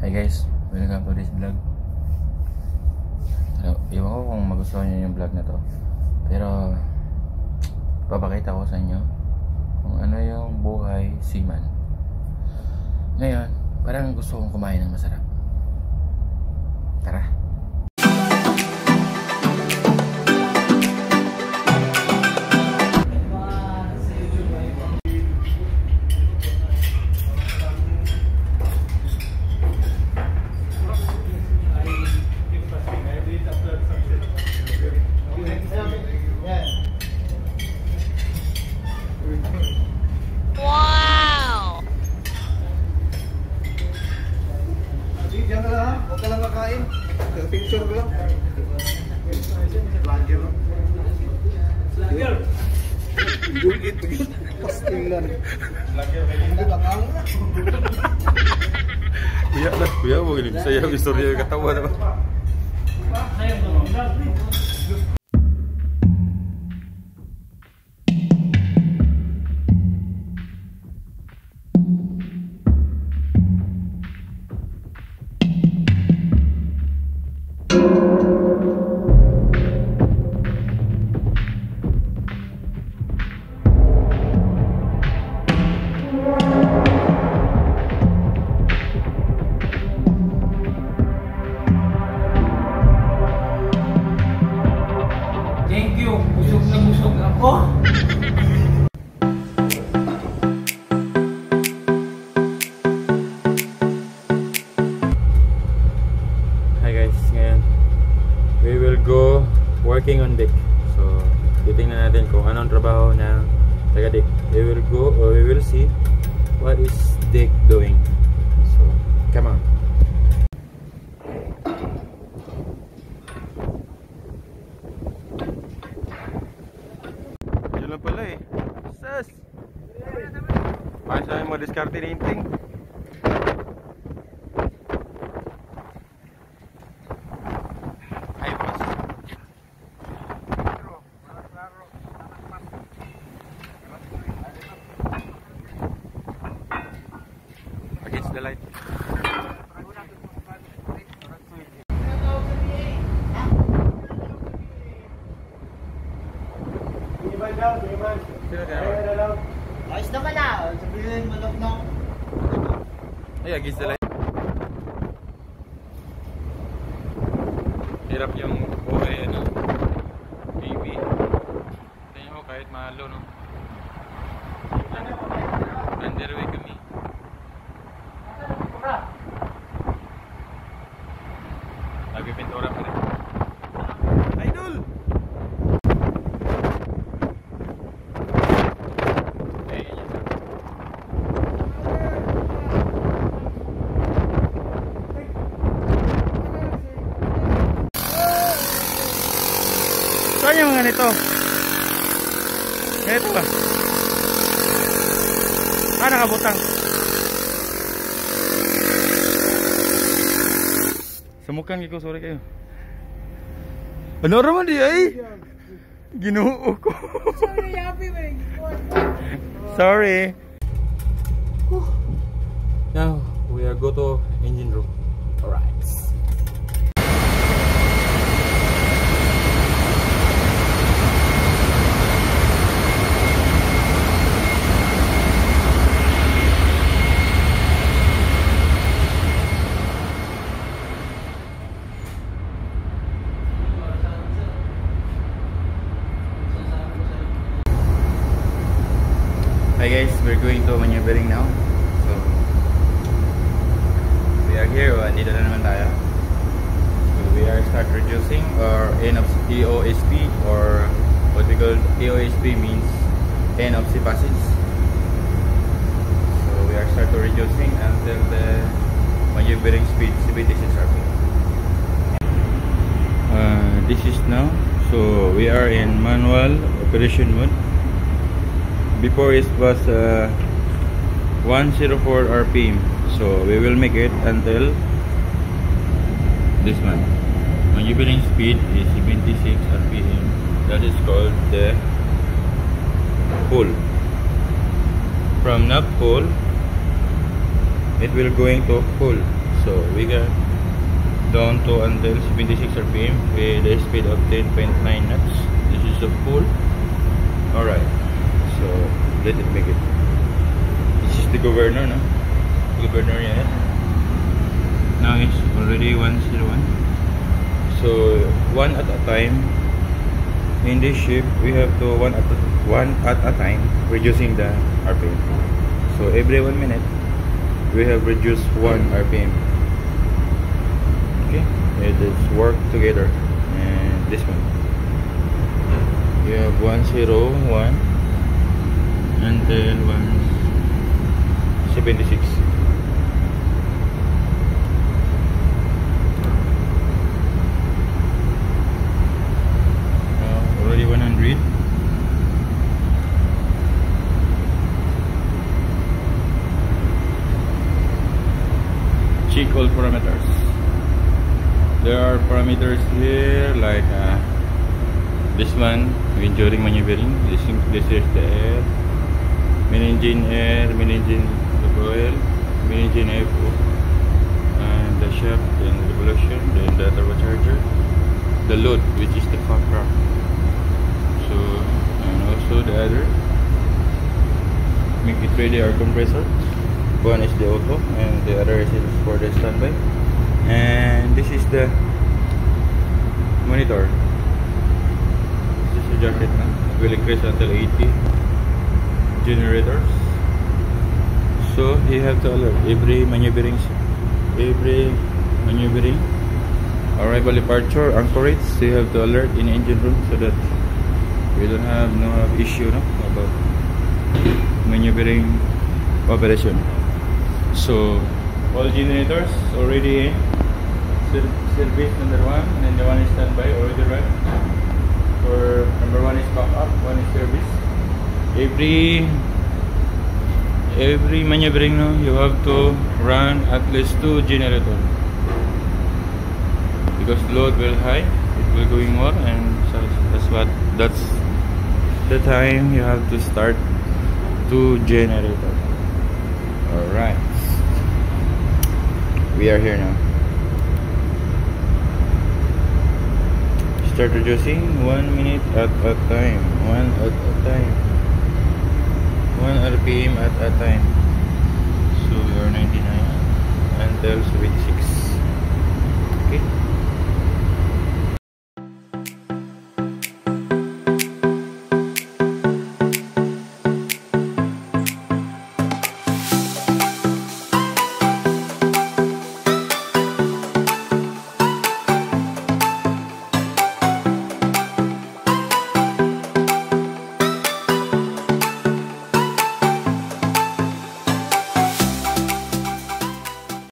Hi guys, welcome to this vlog. Iwan ko kung magustuhan nyo yung vlog na to, pero papakita ko sa inyo kung ano yung buhay seaman. Ngayon, parang gusto kong kumain ng masarap. Tara! Kuya mo gini, saya istorya ketawa naman. Working on deck. So, titingnan natin kung anong trabaho ng taga-deck. We will go or we will see what is deck doing. So, come on. Yun lang pala eh. Sus! Paano sa'yo mo diskarte na inting? The light. Ayos naman na. Sabihin malog na. Ay, against the light. Hirap yung buhay ano. Baby. Tingnan mo kahit mahalo no. Underway kami. Lagi pintura pa rin. Idol! Okay, ganyan sir. Saan yung mga nito? Ganito ba? Nakabutang. Semukan ko, sorry kayo. Ano raman di ay? Ginoo ko. Sorry, happy man. Sorry. Now, we are go to engine room. Alright. Hi guys, we're going to maneuvering now. So we are here. Nandito na naman tayo. So we are start reducing or end of EOSP, or what we call EOSP means end of C passage. So we are start to reducing until the maneuvering speed 76 RPM. This is now. So we are in manual operation mode. Before it was 104 RPM, so we will make it until this one. Maneuvering speed is 76 RPM. That is called the pull. From not pull, it will going to pull. So we got down to until 76 RPM with a speed of 10.9 knots. This is the pull. Alright. So let it make it. This is the governor, no? Governor yan. Now it's already 101. So one at a time. In this ship, we have to one at a time reducing the RPM. So every 1 minute, we have reduced 1 RPM. Okay, it is work together. And this one, you have 101. Until 176. Already 100. Check all parameters. There are parameters here like this one during maneuvering. This is the air. Main engine air, main engine oil, main engine FO, and the shaft, then the revolution, then the turbocharger, the load, which is the FACRA. So, and also the other, make it ready our compressor. One is the auto, and the other is for the standby. And this is the monitor. This is the jacket now. It will increase until 80. Generators. So you have to alert every maneuvering arrival, departure, anchorage. So you have to alert in engine room so that we don't have no issue about maneuvering operation. So all generators already in service number 1, and then the one is standby already run. For number 1 is backup, 1 is service. Every maneuvering you have to run at least 2 generators, because load will high, it will going more, and so that's the time you have to start 2 generators. Alright, we are here now. Start reducing 1 minute at a time, 1 at a time. 1 RPM at a time. So we are 99 until 76.